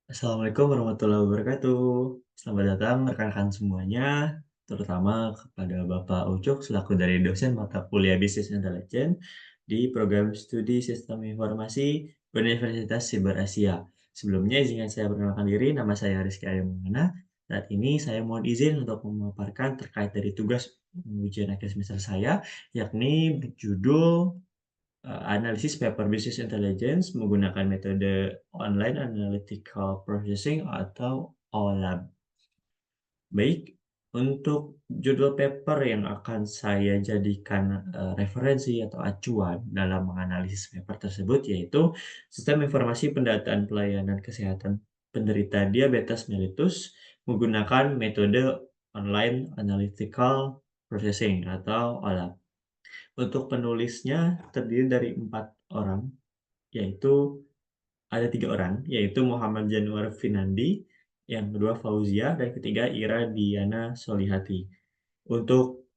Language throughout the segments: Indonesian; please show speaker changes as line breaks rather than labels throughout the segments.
Assalamualaikum warahmatullahi wabarakatuh. Selamat datang rekan-rekan semuanya, terutama kepada Bapak Ucuk selaku dari dosen mata kuliah Business Intelligence di program studi Sistem Informasi Universitas Siber Asia. Sebelumnya izinkan saya perkenalkan diri, nama saya Rizky Arya Maulana. Saat ini saya mohon izin untuk memaparkan terkait dari tugas ujian akhir semester saya, yakni berjudul analisis paper Business Intelligence menggunakan metode Online Analytical Processing atau OLAP. Baik, untuk judul paper yang akan saya jadikan referensi atau acuan dalam menganalisis paper tersebut yaitu Sistem Informasi Pendataan Pelayanan Kesehatan Penderita Diabetes mellitus menggunakan metode Online Analytical Processing atau OLAP. Untuk penulisnya terdiri dari 4 orang, yaitu ada 3 orang, yaitu Muhammad Januar Finandi, yang kedua Fauzia, dan ketiga Ira Diana Solihati. Untuk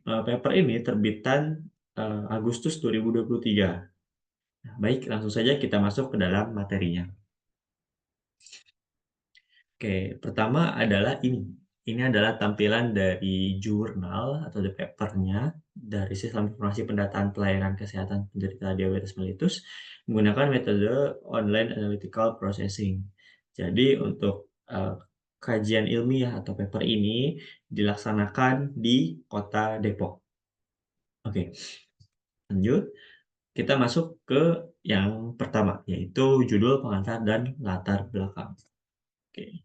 paper ini terbitan Agustus 2023. Nah, baik, langsung saja kita masuk ke dalam materinya. Oke, pertama adalah ini. Ini adalah tampilan dari jurnal atau the paper-nya dari Sistem Informasi Pendataan Pelayanan Kesehatan Penderita Diabetes Mellitus menggunakan metode Online Analytical Processing. Jadi untuk kajian ilmiah atau paper ini dilaksanakan di Kota Depok. Oke, lanjut. Kita masuk ke yang pertama, yaitu judul pengantar dan latar belakang. Oke.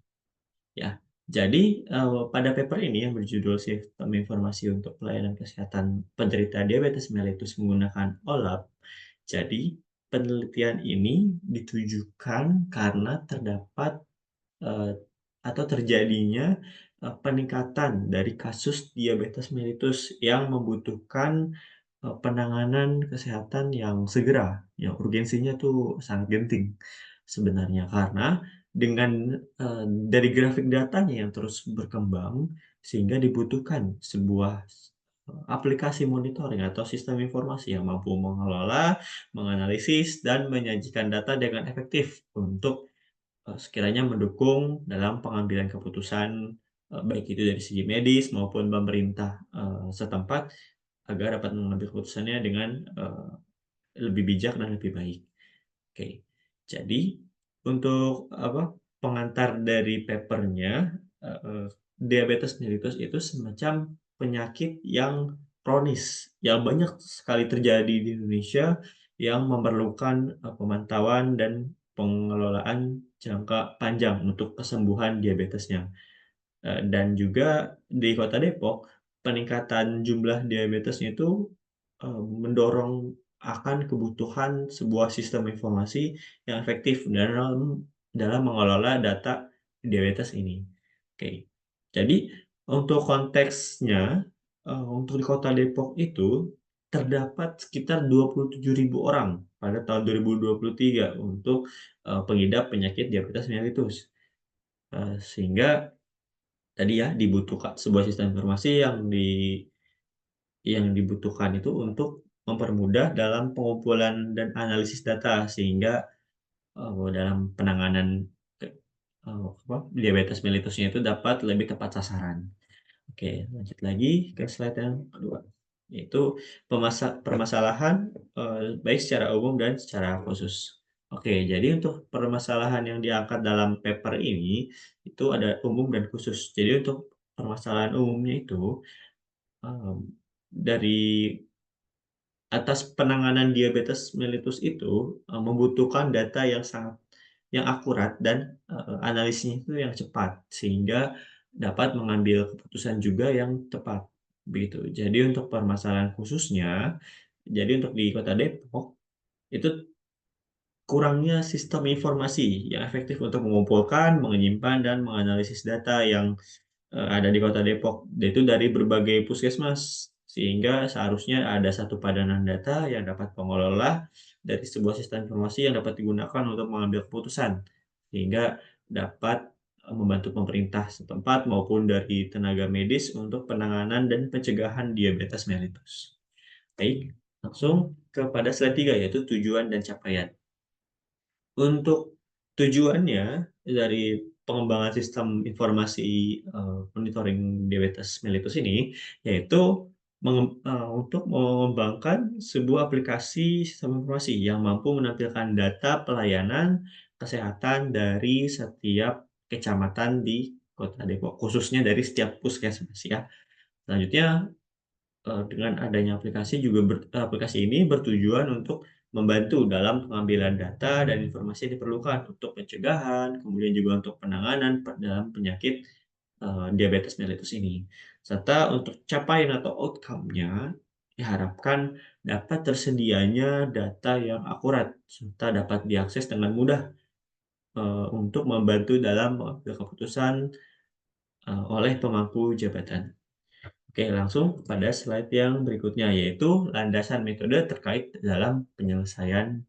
Ya, jadi, pada paper ini yang berjudul Sistem Informasi untuk Pelayanan Kesehatan Penderita Diabetes Mellitus menggunakan OLAP. Jadi, penelitian ini ditujukan karena terdapat, eee, atau terjadinya, peningkatan dari kasus diabetes mellitus yang membutuhkan, penanganan kesehatan yang segera, yang urgensinya tuh sangat genting sebenarnya. Karena dengan, dari grafik datanya yang terus berkembang, sehingga dibutuhkan sebuah, aplikasi monitoring atau sistem informasi yang mampu mengelola, menganalisis, dan menyajikan data dengan efektif untuk sekiranya mendukung dalam pengambilan keputusan, baik itu dari segi medis maupun pemerintah, setempat agar dapat mengambil keputusannya dengan, lebih bijak dan lebih baik. Oke, jadi untuk apa, pengantar dari paper-nya, diabetes mellitus itu semacam penyakit yang kronis, yang banyak sekali terjadi di Indonesia, yang memerlukan, pemantauan dan pengelolaan jangka panjang untuk kesembuhan diabetesnya. Dan juga di Kota Depok, peningkatan jumlah diabetesnya itu, mendorong akan kebutuhan sebuah sistem informasi yang efektif dalam mengelola data diabetes ini. Oke, jadi untuk konteksnya, untuk di Kota Depok itu terdapat sekitar 27.000 orang pada tahun 2023 untuk, pengidap penyakit diabetes mellitus. Sehingga tadi ya, dibutuhkan sebuah sistem informasi yang dibutuhkan itu untuk mempermudah dalam pengumpulan dan analisis data sehingga, dalam penanganan ke apa, diabetes mellitusnya itu dapat lebih tepat sasaran. Oke, lanjut lagi ke slide yang kedua, yaitu permasalahan, baik secara umum dan secara khusus. Oke, jadi untuk permasalahan yang diangkat dalam paper ini, itu ada umum dan khusus. Jadi untuk permasalahan umumnya itu, mmm, dari atas penanganan diabetes mellitus itu, membutuhkan data yang akurat dan, analisisnya itu yang cepat, sehingga dapat mengambil keputusan juga yang tepat, begitu. Jadi untuk permasalahan khususnya, jadi untuk di Kota Depok, itu kurangnya sistem informasi yang efektif untuk mengumpulkan, menyimpan, dan menganalisis data yang ada di Kota Depok, yaitu dari berbagai puskesmas. Sehingga seharusnya ada satu padanan data yang dapat mengelola dari sebuah sistem informasi yang dapat digunakan untuk mengambil keputusan, sehingga dapat, membantu pemerintah setempat maupun dari tenaga medis untuk penanganan dan pencegahan diabetes mellitus. Baik, langsung kepada slide 3 yaitu tujuan dan capaian. Untuk Tujuannya dari pengembangan sistem informasi, monitoring diabetes mellitus ini, yaitu untuk mengembangkan sebuah aplikasi sistem informasi yang mampu menampilkan data pelayanan kesehatan dari setiap kecamatan di Kota Depok, khususnya dari setiap puskesmas ya. Selanjutnya, dengan adanya aplikasi ini bertujuan untuk membantu dalam pengambilan data dan informasi yang diperlukan untuk pencegahan, kemudian juga untuk penanganan dalam penyakit, diabetes mellitus ini. Serta untuk capaian atau outcome-nya diharapkan dapat tersedianya data yang akurat serta dapat diakses dengan mudah, untuk membantu dalam mengambil keputusan, oleh pemangku jabatan. Oke, langsung pada slide yang berikutnya, yaitu landasan metode terkait dalam penyelesaian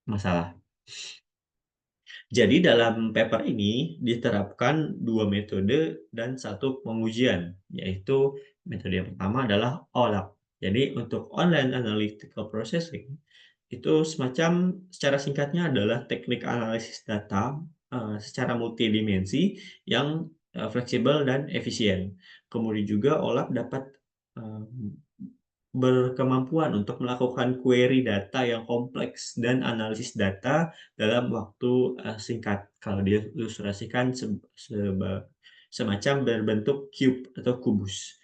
masalah. Jadi dalam paper ini diterapkan 2 metode dan 1 pengujian, yaitu metode yang pertama adalah OLAP. Jadi untuk Online Analytical Processing, itu secara singkatnya adalah teknik analisis data, secara multidimensi yang, fleksibel dan efisien. Kemudian juga OLAP dapat, eee, berkemampuan untuk melakukan query data yang kompleks dan analisis data dalam waktu, singkat. Kalau diilustrasikan semacam berbentuk cube atau kubus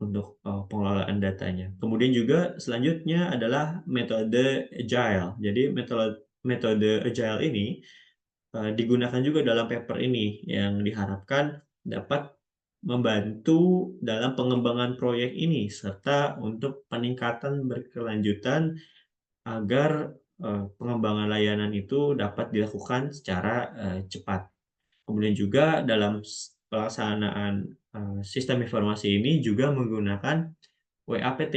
untuk, pengelolaan datanya. Kemudian juga selanjutnya adalah metode Agile. Jadi metode Agile ini, digunakan juga dalam paper ini yang diharapkan dapat membantu dalam pengembangan proyek ini serta untuk peningkatan berkelanjutan agar, pengembangan layanan itu dapat dilakukan secara, cepat. Kemudian juga dalam pelaksanaan, sistem informasi ini juga menggunakan WAPT.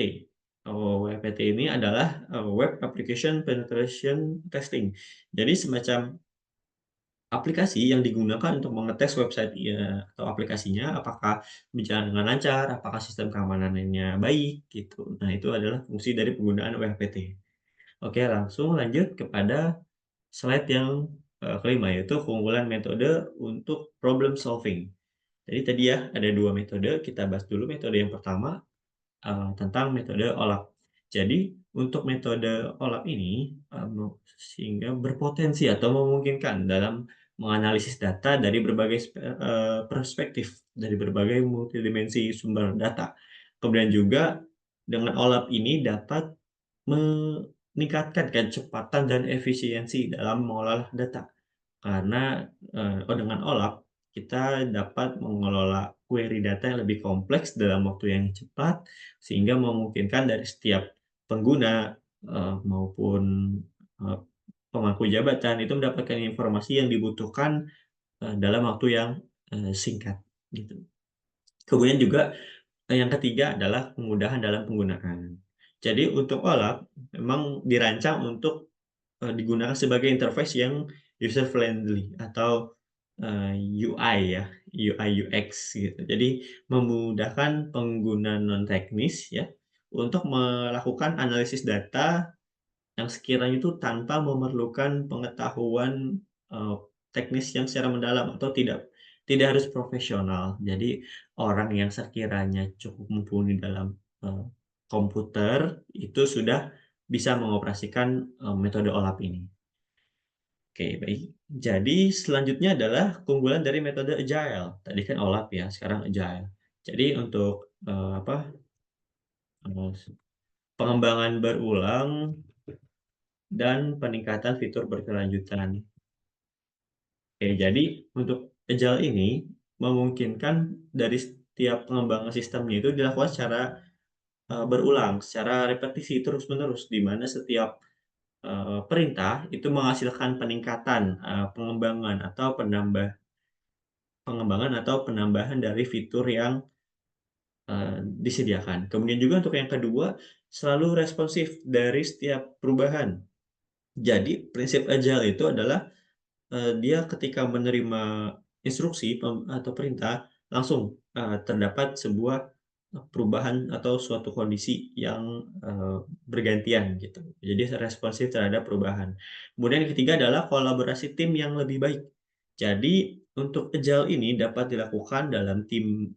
WAPT ini adalah, Web Application Penetration Testing. Jadi semacam aplikasi yang digunakan untuk mengetes website atau aplikasinya apakah berjalan dengan lancar, apakah sistem keamanannya baik, gitu. Nah, itu adalah fungsi dari penggunaan WAPT. Oke, langsung lanjut kepada slide yang, kelima, yaitu keunggulan metode untuk problem solving. Jadi tadi ya, ada 2 metode, kita bahas dulu metode yang pertama, tentang metode OLAP. Jadi, untuk metode OLAP ini, sehingga berpotensi atau memungkinkan dalam menganalisis data dari berbagai perspektif, dari berbagai multidimensi sumber data. Kemudian juga dengan OLAP ini dapat meningkatkan kecepatan dan efisiensi dalam mengolah data. Karena, dengan OLAP kita dapat mengelola query data yang lebih kompleks dalam waktu yang cepat, sehingga memungkinkan dari setiap pengguna, maupun, eee, pemangku jabatan itu mendapatkan informasi yang dibutuhkan, dalam waktu yang, singkat, gitu. Kemudian juga, yang ketiga adalah kemudahan dalam penggunaan. Jadi untuk OLAP memang dirancang untuk digunakan sebagai interface yang user friendly atau, UI ya, UI UX gitu. Jadi memudahkan pengguna non teknis ya, untuk melakukan analisis data yang sekiranya itu tanpa memerlukan pengetahuan, eee, teknis yang secara mendalam atau tidak harus profesional. Jadi orang yang sekiranya cukup mumpuni dalam, komputer itu sudah bisa mengoperasikan, metode OLAP ini. Oke, baik. Jadi selanjutnya adalah keunggulan dari metode Agile. Tadi kan OLAP ya, sekarang Agile. Jadi untuk, pengembangan berulang dan peningkatan fitur berkelanjutan. Oke, jadi untuk Agile ini memungkinkan dari setiap pengembangan sistemnya itu dilakukan secara, berulang, secara repetisi terus-menerus, di mana setiap, perintah itu menghasilkan peningkatan, pengembangan atau penambahan dari fitur yang, disediakan. Kemudian juga untuk yang kedua, selalu responsif dari setiap perubahan. Jadi prinsip Agile itu adalah, dia ketika menerima instruksi atau perintah, langsung, terdapat sebuah perubahan atau suatu kondisi yang, bergantian gitu. Jadi responsif terhadap perubahan. Kemudian yang ketiga adalah kolaborasi tim yang lebih baik. Jadi untuk agile ini dapat dilakukan dalam tim,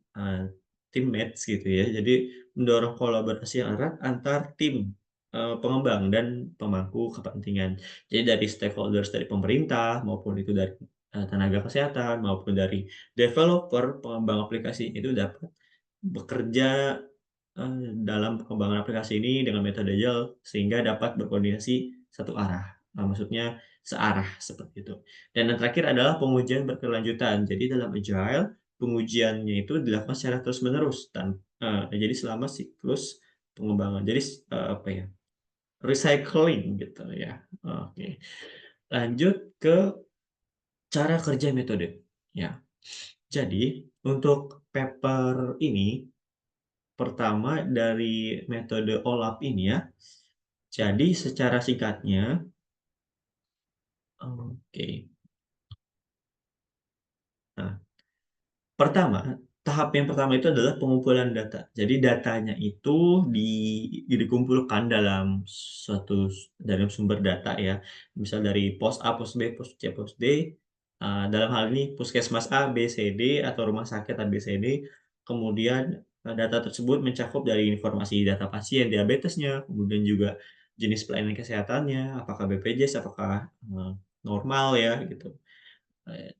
teammates gitu ya. Jadi mendorong kolaborasi yang erat antar tim, pengembang dan pemangku kepentingan. Jadi dari stakeholders dari pemerintah maupun itu dari, tenaga kesehatan maupun dari developer pengembang aplikasi itu dapat bekerja, dalam pengembangan aplikasi ini dengan metode agile sehingga dapat berkoordinasi satu arah, maksudnya searah seperti itu. Dan yang terakhir adalah pengujian berkelanjutan. Jadi dalam agile, pengujiannya itu dilakukan secara terus-menerus jadi selama siklus pengembangan. Jadi apa ya, recycling gitu ya. Oke. Lanjut ke cara kerja metode, ya. Jadi untuk paper ini pertama dari metode OLAP ini ya, jadi secara singkatnya oke. Nah, tahap yang pertama itu adalah pengumpulan data. Jadi datanya itu dikumpulkan dalam dalam sumber data ya, misal dari pos A, pos B, pos C, pos D, dalam hal ini puskesmas A, B, C, D, atau rumah sakit A, B, C, D. Kemudian, data tersebut mencakup dari informasi data pasien diabetesnya, kemudian juga jenis pelayanan kesehatannya, apakah BPJS, apakah, normal ya gitu.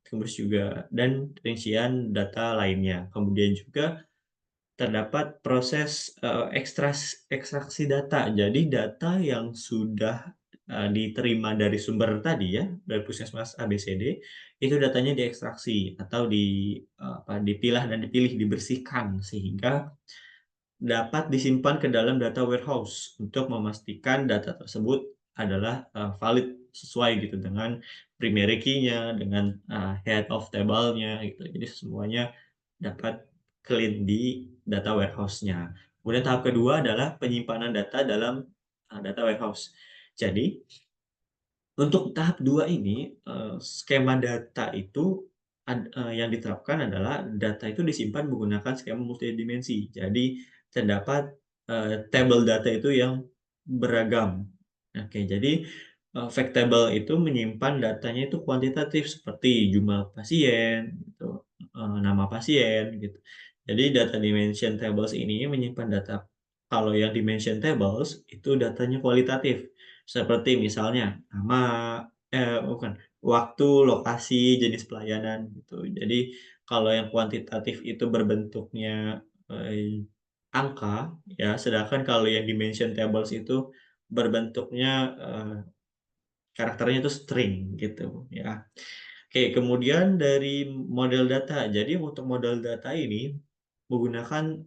Terus juga dan rincian data lainnya. Kemudian juga terdapat proses, ekstraksi data. Jadi data yang sudah, diterima dari sumber tadi ya, dari puskesmas A, B, C, D, itu datanya diekstraksi atau dipilah dan dipilih, dibersihkan sehingga dapat disimpan ke dalam data warehouse untuk memastikan data tersebut adalah, valid sesuai gitu dengan primary key-nya, dengan, head of table-nya gitu. Jadi semuanya dapat clean di data warehouse-nya. Kemudian tahap kedua adalah penyimpanan data dalam, data warehouse. Jadi untuk tahap 2 ini, skema data itu yang diterapkan adalah data itu disimpan menggunakan skema multidimensi. Jadi terdapat, tabel data itu yang beragam. Oke, jadi, fact table itu menyimpan datanya itu kuantitatif seperti jumlah pasien gitu, nama pasien gitu. Jadi data dimension tables ini menyimpan data kalau yang dimension tables itu datanya kualitatif. Seperti misalnya nama bukan, waktu, lokasi, jenis pelayanan gitu. Jadi kalau yang kuantitatif itu berbentuknya, angka ya, sedangkan kalau yang dimension tables itu berbentuknya, karakternya itu string gitu ya. Oke, kemudian dari model data. Jadi untuk model data ini menggunakan,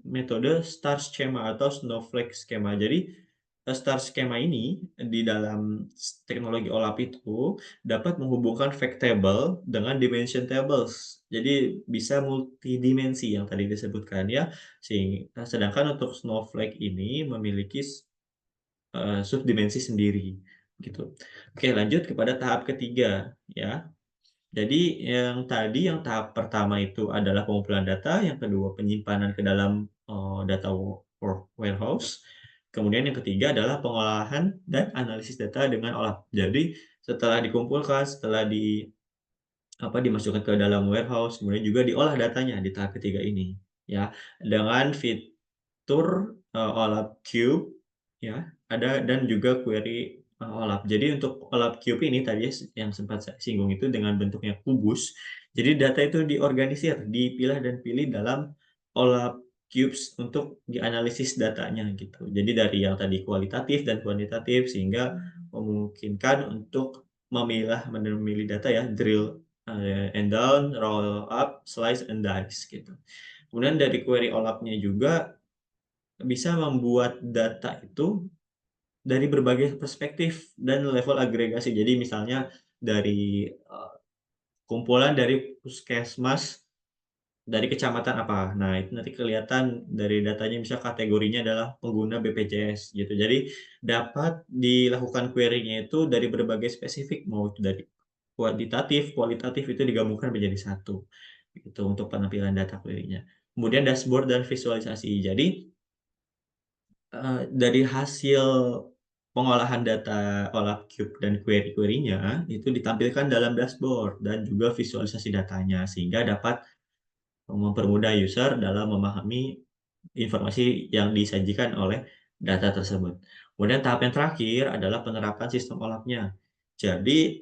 metode star schema atau snowflake schema. Jadi, star schema ini di dalam teknologi OLAP itu dapat menghubungkan fact table dengan dimension tables. Jadi bisa multidimensi yang tadi disebutkan ya, sedangkan untuk snowflake ini memiliki subdimensi sendiri, gitu. Oke, lanjut kepada tahap ketiga, ya. Jadi yang tahap pertama itu adalah pengumpulan data, yang kedua penyimpanan ke dalam, data warehouse, kemudian yang ketiga adalah pengolahan dan analisis data dengan OLAP. Jadi setelah dikumpulkan, setelah dimasukkan ke dalam warehouse, kemudian juga diolah datanya di tahap ketiga ini, ya. Dengan fitur, OLAP Cube, ya, ada dan juga query, OLAP. Jadi untuk OLAP Cube ini tadi yang sempat saya singgung itu dengan bentuknya kubus, jadi data itu diorganisir, dipilah dan pilih dalam OLAP Cubes untuk dianalisis datanya gitu. Jadi dari yang tadi kualitatif dan kuantitatif sehingga memungkinkan untuk memilih data ya, drill, and down, roll up, slice and dice gitu. Kemudian dari query OLAP-nya juga bisa membuat data itu dari berbagai perspektif dan level agregasi. Jadi misalnya dari, kumpulan dari puskesmas dari kecamatan apa. Nah, itu nanti kelihatan dari datanya misal kategorinya adalah pengguna BPJS gitu. Jadi dapat dilakukan query-nya itu dari berbagai spesifik, mau itu dari kuantitatif, kualitatif itu digabungkan menjadi satu, gitu untuk penampilan data query-nya. kemudian dashboard dan visualisasi. Jadi, dari hasil pengolahan data OLAP Cube dan query-query-nya itu ditampilkan dalam dashboard dan juga visualisasi datanya, sehingga dapat mempermudah user dalam memahami informasi yang disajikan oleh data tersebut. Kemudian tahap yang terakhir adalah penerapan sistem OLAP-nya. Jadi,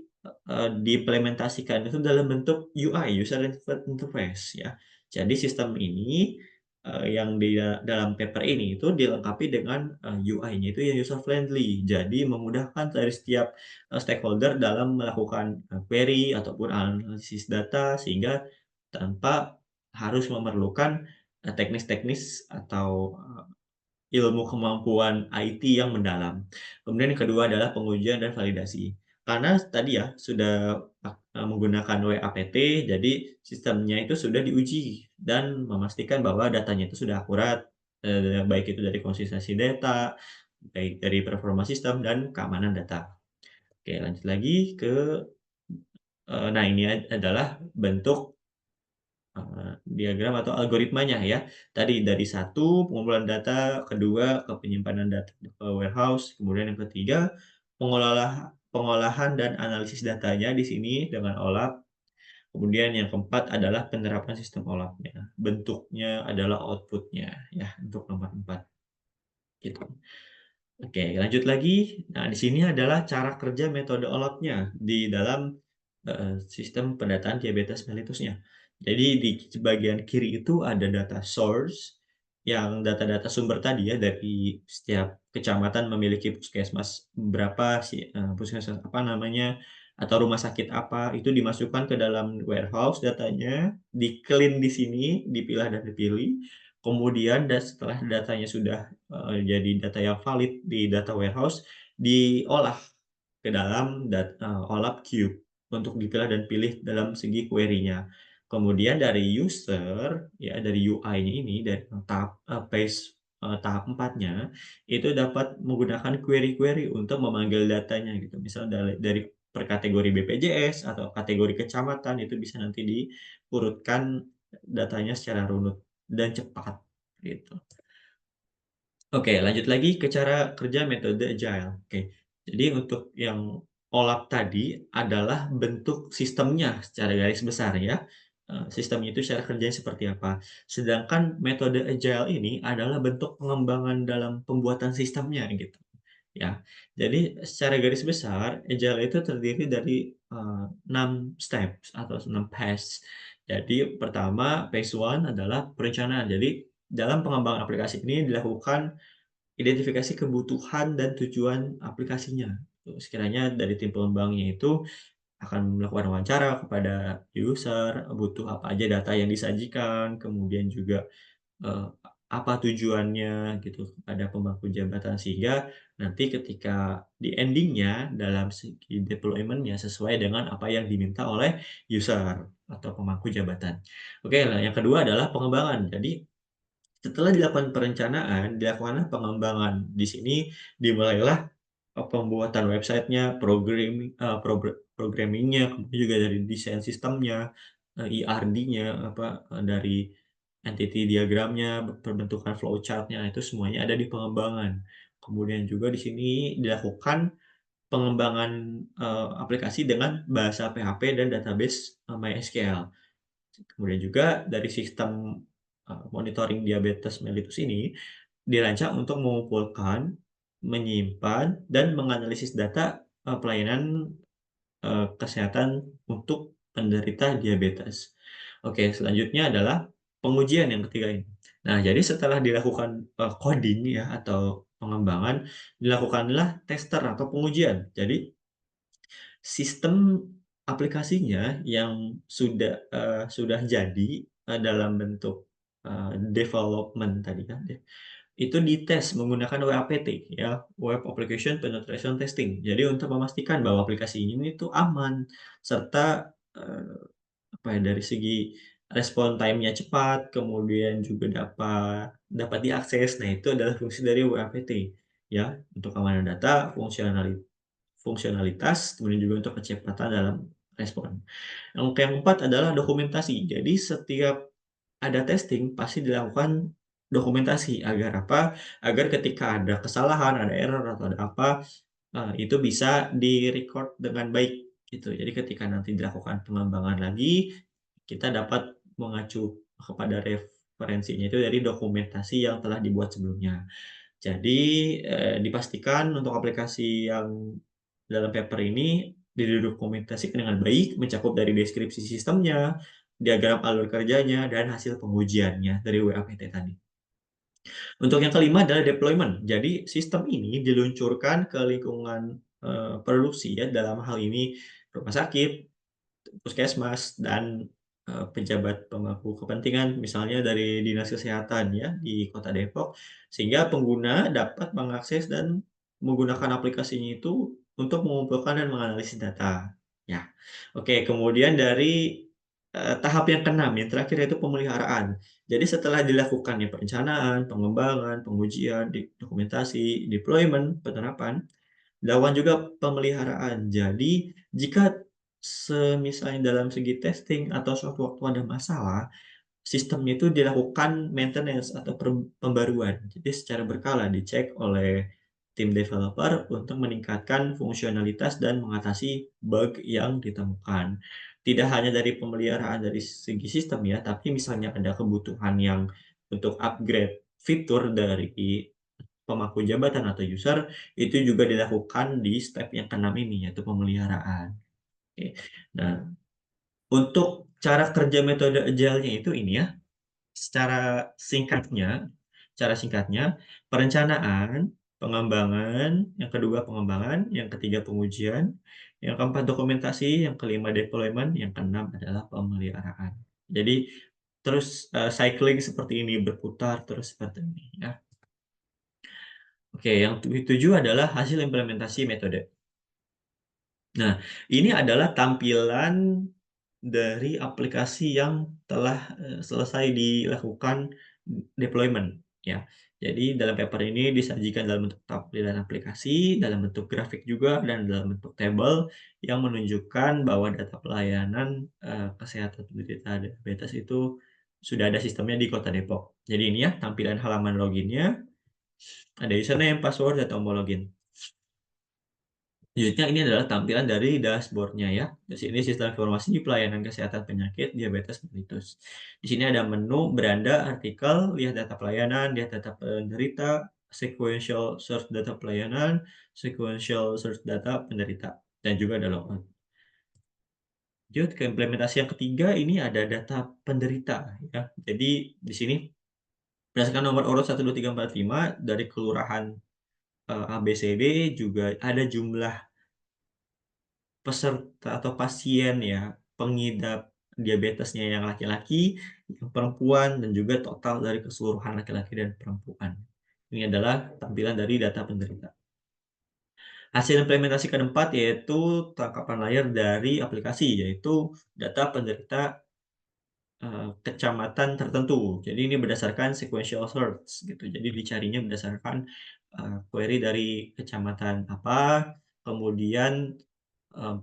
diimplementasikan itu dalam bentuk UI, User Interface ya. Jadi sistem ini, yang di dalam paper ini itu dilengkapi dengan, UI-nya itu yang user friendly. Jadi memudahkan dari setiap, stakeholder dalam melakukan, query ataupun analisis data sehingga tanpa harus memerlukan, teknis-teknis atau, ilmu kemampuan IT yang mendalam. Kemudian yang kedua adalah pengujian dan validasi. Karena tadi ya sudah menggunakan WAPT, jadi sistemnya itu sudah diuji dan memastikan bahwa datanya itu sudah akurat, baik itu dari konsistensi data, baik dari performa sistem dan keamanan data. Oke, lanjut lagi ke, nah ini adalah bentuk diagram atau algoritmanya ya. Tadi dari satu pengumpulan data, kedua ke penyimpanan data ke warehouse, kemudian yang ketiga pengolahan dan analisis datanya di sini dengan OLAP, kemudian yang keempat adalah penerapan sistem OLAP-nya. Bentuknya adalah output-nya ya untuk nomor 4 gitu. Oke, lanjut lagi. Nah, di sini adalah cara kerja metode OLAP-nya di dalam, sistem pendataan diabetes mellitusnya. Jadi di bagian kiri itu ada data source, yang data-data sumber tadi ya, dari setiap kecamatan memiliki puskesmas berapa sih, puskesmas apa namanya, atau rumah sakit apa, itu dimasukkan ke dalam warehouse datanya, di-clean di sini, dipilah dan dipilih, kemudian setelah datanya sudah jadi data yang valid di data warehouse, diolah ke dalam OLAP Cube untuk dipilah dan pilih dalam segi query-nya. Kemudian dari user, ya dari UI-nya ini, dari tahap tahap 4-nya, itu dapat menggunakan query-query untuk memanggil datanya gitu. Misal dari per kategori BPJS atau kategori kecamatan, itu bisa nanti diurutkan datanya secara runut dan cepat, gitu. Oke, lanjut lagi ke cara kerja metode Agile. Oke, jadi untuk yang OLAP tadi adalah bentuk sistemnya secara garis besar ya, sistemnya itu cara kerjanya seperti apa. Sedangkan metode Agile ini adalah bentuk pengembangan dalam pembuatan sistemnya gitu, ya. Jadi secara garis besar Agile itu terdiri dari, 6 steps atau 6 phase. Jadi pertama, phase one adalah perencanaan. Jadi dalam pengembangan aplikasi ini dilakukan identifikasi kebutuhan dan tujuan aplikasinya. Sekiranya dari tim pengembangnya itu akan melakukan wawancara kepada user, butuh apa aja data yang disajikan, kemudian juga, eee, apa tujuannya gitu kepada pemangku jabatan. Sehingga nanti ketika di ending-nya dalam segi deployment-nya sesuai dengan apa yang diminta oleh user atau pemangku jabatan. Oke, nah yang kedua adalah pengembangan. Jadi setelah dilakukan perencanaan, dilakukanlah pengembangan. Di sini dimulailah, pembuatan website-nya, programming-nya, kemudian juga dari desain sistemnya, ERD-nya, dari entity diagramnya, pembentukan flowchart-nya, itu semuanya ada di pengembangan. Kemudian juga di sini dilakukan pengembangan, aplikasi dengan bahasa PHP dan database, MySQL. Kemudian juga dari sistem, monitoring diabetes mellitus ini dirancang untuk mengumpulkan, menyimpan, dan menganalisis data, pelayanan, kesehatan untuk penderita diabetes. Oke, selanjutnya adalah pengujian yang ketiga ini. Nah, jadi setelah dilakukan, coding ya atau pengembangan, dilakukanlah tester atau pengujian. Jadi sistem aplikasinya yang sudah jadi, dalam bentuk, development tadi kan ya, itu dites menggunakan WAPT ya, Web Application Penetration Testing. Jadi untuk memastikan bahwa aplikasi ini tuh aman, serta, dari segi respon time-nya cepat, kemudian juga dapat dapat diakses. Nah, itu adalah fungsi dari WAPT ya, untuk keamanan data, fungsionalitas, kemudian juga untuk kecepatan dalam respon. Yang keempat adalah dokumentasi. Jadi setiap ada testing pasti dilakukan dokumentasi agar apa, agar ketika ada kesalahan, ada error atau ada apa, itu bisa di-record dengan baik gitu. Jadi ketika nanti dilakukan pengembangan lagi, kita dapat mengacu kepada referensinya itu dari dokumentasi yang telah dibuat sebelumnya. Jadi, dipastikan untuk aplikasi yang dalam paper ini didokumentasikan dengan baik, mencakup dari deskripsi sistemnya, diagram alur kerjanya, dan hasil pengujiannya dari WAPT tadi. Untuk yang kelima adalah deployment. Jadi sistem ini diluncurkan ke lingkungan, produksi ya, dalam hal ini rumah sakit, puskesmas, dan, pejabat pemangku kepentingan misalnya dari Dinas Kesehatan ya di Kota Depok, sehingga pengguna dapat mengakses dan menggunakan aplikasinya itu untuk mengumpulkan dan menganalisis data, ya. Oke, kemudian dari, tahap yang keenam, yang terakhir yaitu pemeliharaan. Jadi setelah dilakukannya perencanaan, pengembangan, pengujian, dokumentasi, deployment, penerapan, dilakukan juga pemeliharaan. Jadi, jika semisalnya dalam segi testing atau suatu waktu ada masalah, sistemnya itu dilakukan maintenance atau pembaruan. Jadi secara berkala dicek oleh tim developer untuk meningkatkan fungsionalitas dan mengatasi bug yang ditemukan. Tidak hanya dari pemeliharaan dari segi sistem ya, tapi misalnya ada kebutuhan yang untuk upgrade fitur dari pemangku jabatan atau user, itu juga dilakukan di step yang keenam ini, yaitu pemeliharaan. Oke. Nah, untuk cara kerja metode agile-nya itu ini ya, secara singkatnya cara singkatnya, perencanaan, pengembangan, yang kedua pengembangan, yang ketiga pengujian, yang keempat dokumentasi, yang kelima deployment, yang keenam adalah pemeliharaan. Jadi terus, cycling seperti ini, berputar terus seperti ini ya. Oke, yang tujuh adalah hasil implementasi metode. Nah, ini adalah tampilan dari aplikasi yang telah, selesai dilakukan deployment, ya. Jadi dalam paper ini disajikan dalam bentuk tampilan aplikasi, dalam bentuk grafik juga, dan dalam bentuk tabel yang menunjukkan bahwa data pelayanan, kesehatan penderita diabetes itu sudah ada sistemnya di Kota Depok. Jadi ini ya tampilan halaman loginnya, ada username, password, dan tombol login. Selanjutnya ini adalah tampilan dari dashboard-nya ya. Di sini sistem informasi pelayanan kesehatan penyakit diabetes mellitus. Di sini ada menu, beranda, artikel, lihat data pelayanan, lihat data penderita, sequential search data pelayanan, sequential search data penderita, dan juga ada logout. Lanjut ke implementasi yang ketiga, ini ada data penderita ya. Jadi di sini berdasarkan nomor urut 1, 2, 3, 4, 5 dari kelurahan, A, B, C, D juga ada jumlah peserta atau pasien ya, pengidap diabetesnya yang laki-laki, yang perempuan, dan juga total dari keseluruhan laki-laki dan perempuan. Ini adalah tampilan dari data penderita. Hasil implementasi keempat yaitu tangkapan layar dari aplikasi, yaitu data penderita, kecamatan tertentu. Jadi ini berdasarkan sequential search gitu. Jadi dicarinya berdasarkan, query dari kecamatan apa, kemudian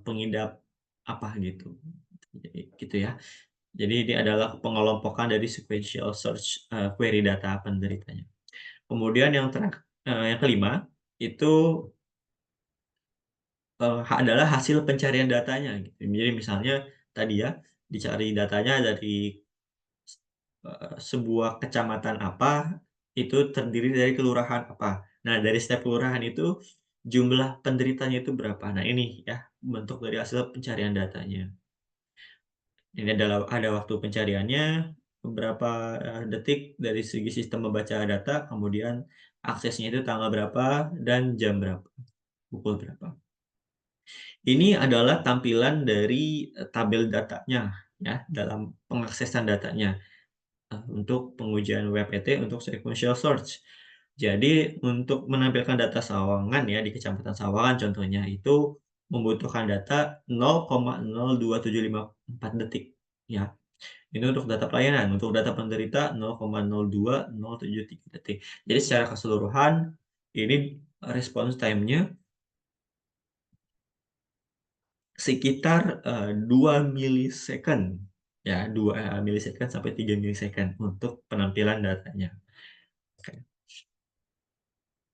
pengidap apa gitu. Jadi gitu ya. Jadi ini adalah pengelompokan dari sequential search, query data penderitanya. Kemudian yang kelima itu, adalah hasil pencarian datanya gitu. Jadi misalnya tadi ya, dicari datanya dari sebuah kecamatan apa, itu terdiri dari kelurahan apa. Nah, dari setiap kelurahan itu jumlah penderitanya itu berapa. Nah, ini ya bentuk dari hasil pencarian datanya. Ini adalah ada waktu pencariannya, beberapa, detik dari segi sistem membaca data, kemudian aksesnya itu tanggal berapa dan jam berapa, pukul berapa. Ini adalah tampilan dari, tabel datanya ya, dalam pengaksesan datanya, untuk pengujian WPT untuk sequential search. Jadi untuk menampilkan data Sawangan ya, di Kecamatan Sawangan contohnya, itu membutuhkan data 0,02754 detik ya. Ini untuk data pelayanan, untuk data penderita 0,02073 detik. Jadi secara keseluruhan ini response time-nya sekitar, 2 milisecond ya 2 milisecond sampai 3 milisecond untuk penampilan datanya. Oke.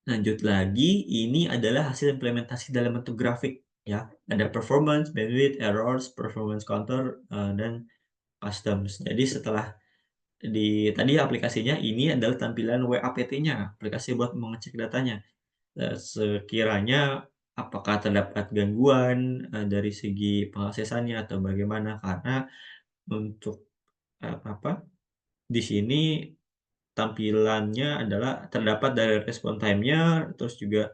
Lanjut lagi, ini adalah hasil implementasi dalam bentuk grafik ya. Ada performance, bandwidth, errors, performance counter, dan customs. Jadi setelah tadi aplikasinya ini adalah tampilan WAPT-nya, aplikasi buat mengecek datanya. Sekiranya apakah terdapat gangguan, dari segi pengaksesannya atau bagaimana, karena untuk, apa, di sini tampilannya adalah terdapat dari respon time-nya, terus juga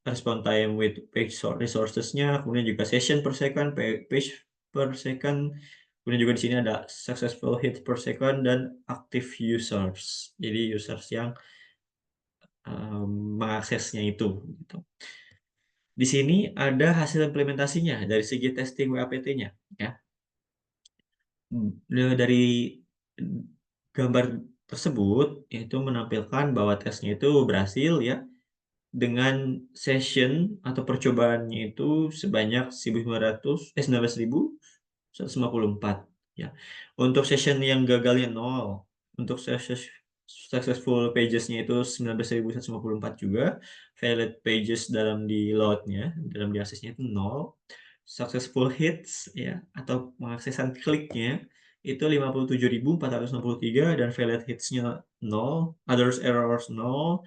respon time with page resources-nya, kemudian juga session per second, page per second, kemudian juga di sini ada successful hit per second dan active users. Jadi users yang, mengaksesnya itu, gitu. Di sini ada hasil implementasinya dari segi testing WAPT-nya, ya. Dari, mmm, gambar tersebut, itu menampilkan bahwa tesnya itu berhasil ya, dengan session atau percobaannya itu sebanyak 19.154 ya. Untuk session yang gagalnya 0, untuk successful pages-nya itu 19.154 juga, valid pages dalam di-load-nya, dalam diaksesnya itu 0, successful hits ya atau pengaksesan kliknya itu 57.463 dan valid hits-nya 0, others errors 0,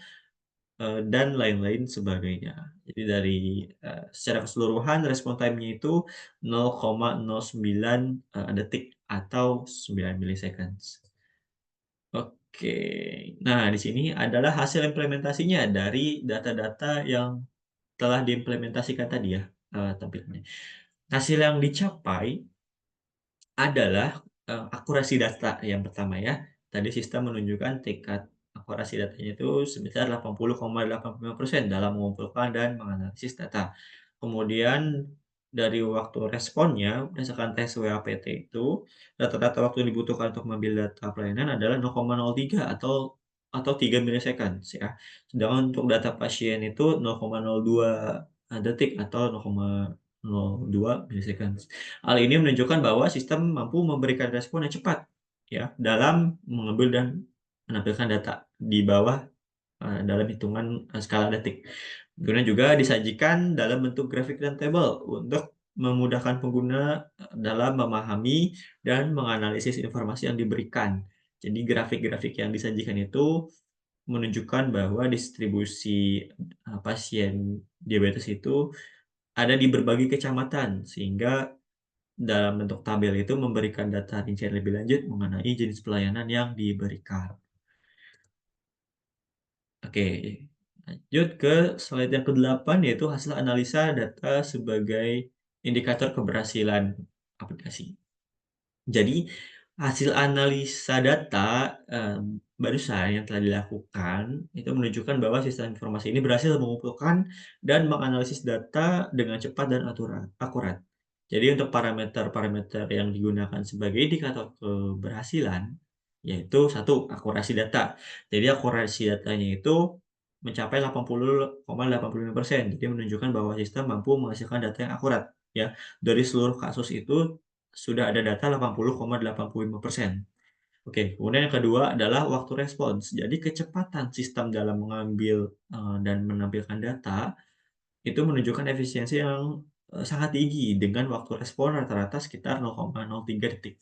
dan lain-lain sebagainya. Jadi dari, secara keseluruhan respon time-nya itu 0,09, detik atau 9 milliseconds. Oke. Nah, di sini adalah hasil implementasinya dari data-data yang telah diimplementasikan tadi ya, tampilannya. Hasil yang dicapai adalah, akurasi data yang pertama ya. Tadi sistem menunjukkan tingkat akurasi datanya itu sebesar 80,85% dalam mengumpulkan dan menganalisis data. Kemudian dari waktu responnya berdasarkan tes WAPT itu, rata-rata waktu yang dibutuhkan untuk mengambil data pelayanan adalah 0,03 atau 3 milliseconds ya. Sedangkan untuk data pasien itu 0,02, detik atau 0,02 milliseconds. Hal ini menunjukkan bahwa sistem mampu memberikan respon yang cepat ya dalam mengambil dan menampilkan data di bawah, dalam hitungan, skala detik. Kemudian juga disajikan dalam bentuk grafik dan tabel untuk memudahkan pengguna, dalam memahami dan menganalisis informasi yang diberikan. Jadi grafik-grafik yang disajikan itu menunjukkan bahwa distribusi, pasien diabetes itu ada di berbagai kecamatan, sehingga dalam bentuk tabel itu memberikan data rincian lebih lanjut mengenai jenis pelayanan yang diberikan. Oke, lanjut ke slide yang ke-8 yaitu hasil analisa data sebagai indikator keberhasilan aplikasi. Jadi, hasil analisa data, barusan yang telah dilakukan, itu menunjukkan bahwa sistem informasi ini berhasil mengumpulkan dan menganalisis data dengan cepat dan akurat. Jadi untuk parameter-parameter yang digunakan sebagai indikator keberhasilan, yaitu satu akurasi data. Jadi akurasi datanya itu mencapai 80,85%. Jadi menunjukkan bahwa sistem mampu menghasilkan data yang akurat, ya. Dari seluruh kasus itu sudah ada data 80,85%. Oke, kemudian yang kedua adalah waktu respons. Jadi kecepatan sistem dalam mengambil, dan menampilkan data, itu menunjukkan efisiensi yang, sangat tinggi dengan waktu respon rata-rata sekitar 0,03 detik.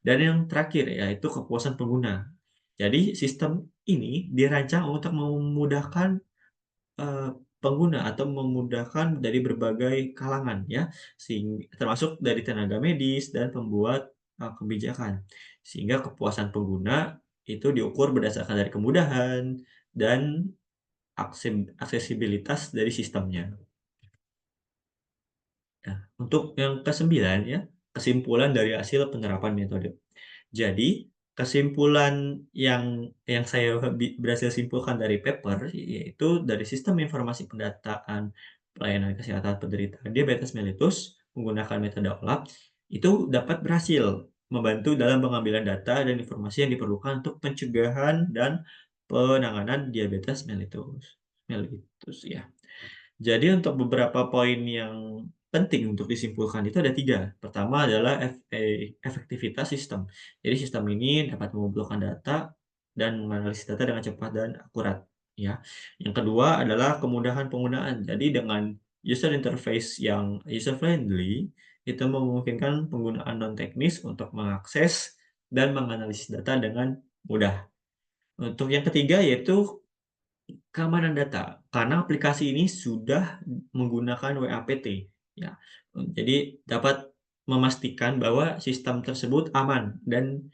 Dan yang terakhir yaitu kepuasan pengguna. Jadi sistem ini dirancang untuk memudahkan Eee, pengguna atau memudahkan dari berbagai kalangan ya, termasuk dari tenaga medis dan pembuat, kebijakan. Sehingga kepuasan pengguna itu diukur berdasarkan dari kemudahan dan aksesibilitas dari sistemnya. Nah, untuk yang kesembilan ya, kesimpulan dari hasil penerapan metode. Jadi, kesimpulan yang saya berhasil simpulkan dari paper, yaitu dari sistem informasi pendataan pelayanan kesehatan penderita diabetes mellitus menggunakan metode OLAP, itu dapat berhasil membantu dalam pengambilan data dan informasi yang diperlukan untuk pencegahan dan penanganan diabetes mellitus mellitus ya. Jadi untuk beberapa poin yang penting untuk disimpulkan itu ada 3. Pertama adalah efektivitas sistem. Jadi sistem ini dapat mengumpulkan data dan menganalisis data dengan cepat dan akurat, ya. Yang kedua adalah kemudahan penggunaan. Jadi dengan user interface yang user friendly, itu memungkinkan penggunaan non teknis untuk mengakses dan menganalisis data dengan mudah. Untuk yang ketiga yaitu keamanan data, karena aplikasi ini sudah menggunakan WAPT, ya. Jadi dapat memastikan bahwa sistem tersebut aman dan,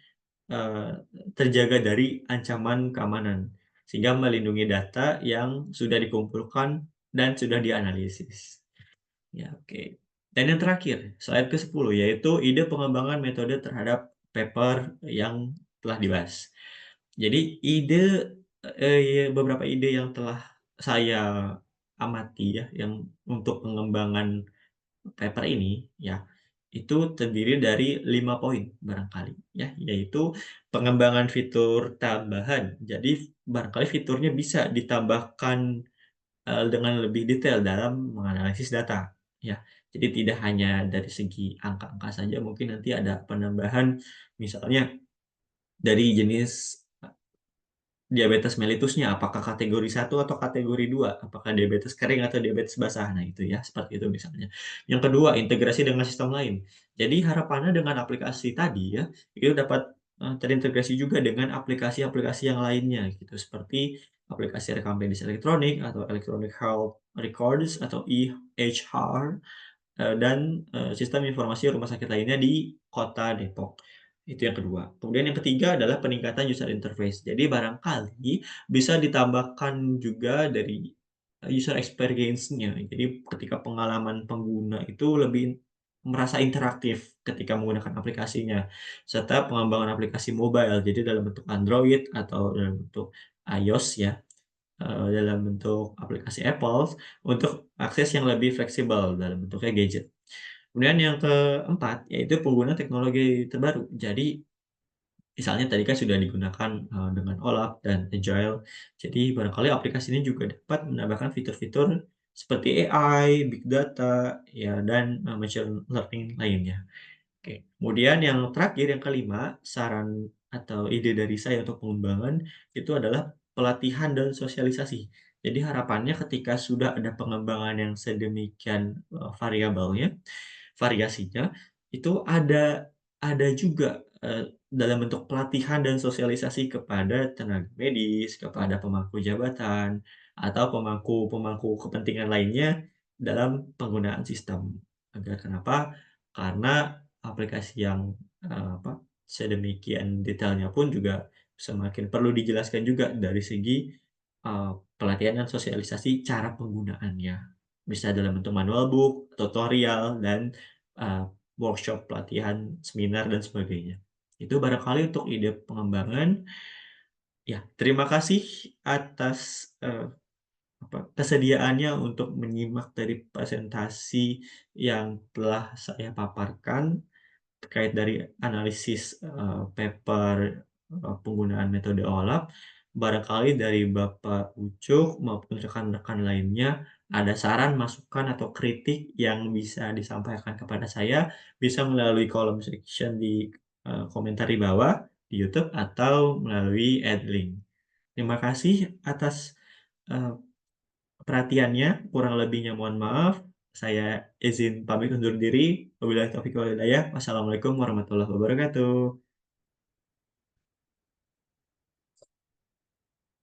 terjaga dari ancaman keamanan, sehingga melindungi data yang sudah dikumpulkan dan sudah dianalisis. Ya, oke. Dan yang terakhir, slide ke-10, yaitu ide pengembangan metode terhadap paper yang telah dibahas. Jadi beberapa ide yang telah saya amati ya, yang untuk pengembangan paper ini ya, itu terdiri dari 5 poin barangkali ya, yaitu pengembangan fitur tambahan. Jadi barangkali fiturnya bisa ditambahkan dengan lebih detail dalam menganalisis data, ya. Jadi tidak hanya dari segi angka-angka saja, mungkin nanti ada penambahan misalnya dari jenis diabetes mellitusnya, apakah kategori 1 atau kategori 2, apakah diabetes kering atau diabetes basah, nah itu ya, seperti itu misalnya. Yang kedua, integrasi dengan sistem lain. Jadi harapannya dengan aplikasi tadi ya, itu dapat, terintegrasi juga dengan aplikasi-aplikasi yang lainnya gitu, seperti aplikasi rekam medis elektronik atau electronic health records atau EHR. Dan, sistem informasi rumah sakit lainnya di kota Depok. Itu yang kedua. Kemudian yang ketiga adalah peningkatan user interface. Jadi barangkali bisa ditambahkan juga dari, user experience-nya. Jadi ketika pengalaman pengguna itu lebih merasa interaktif ketika menggunakan aplikasinya, serta pengembangan aplikasi mobile. Jadi dalam bentuk Android atau dalam bentuk iOS ya. Dalam bentuk aplikasi Apple untuk akses yang lebih fleksibel dalam bentuknya gadget. Kemudian yang keempat, yaitu pengguna teknologi terbaru. Jadi misalnya tadi kan sudah digunakan, dengan OLAP dan Agile. Jadi barangkali aplikasi ini juga dapat menambahkan fitur-fitur seperti AI, big data, ya dan, machine learning lainnya. Oke, kemudian yang terakhir, yang kelima, saran atau ide dari saya untuk pengembangan itu adalah pelatihan dan sosialisasi. Jadi harapannya ketika sudah ada pengembangan yang sedemikian, variasinya, itu ada juga, dalam bentuk pelatihan dan sosialisasi kepada tenaga medis, kepada pemangku jabatan, atau pemangku-pemangku kepentingan lainnya dalam penggunaan sistem. Agar kenapa? Karena aplikasi yang, sedemikian detailnya pun juga semakin perlu dijelaskan juga dari segi, pelatihan dan sosialisasi cara penggunaannya. Bisa dalam bentuk manual book, tutorial, dan, eee, workshop pelatihan, seminar, dan sebagainya. Itu barangkali untuk ide pengembangan. Ya, terima kasih atas, kesediaannya untuk menyimak dari presentasi yang telah saya paparkan. Terkait dari analisis, paper, penggunaan metode OLAP, barangkali dari Bapak Ucup maupun rekan-rekan lainnya ada saran, masukan, atau kritik yang bisa disampaikan kepada saya, bisa melalui kolom section di, komentar di bawah di YouTube atau melalui adlink. Terima kasih atas, eee, perhatiannya, kurang lebihnya mohon maaf. Saya izin pamit undur diri. Wabillahi taufiq wal hidayah. Wassalamualaikum warahmatullahi wabarakatuh.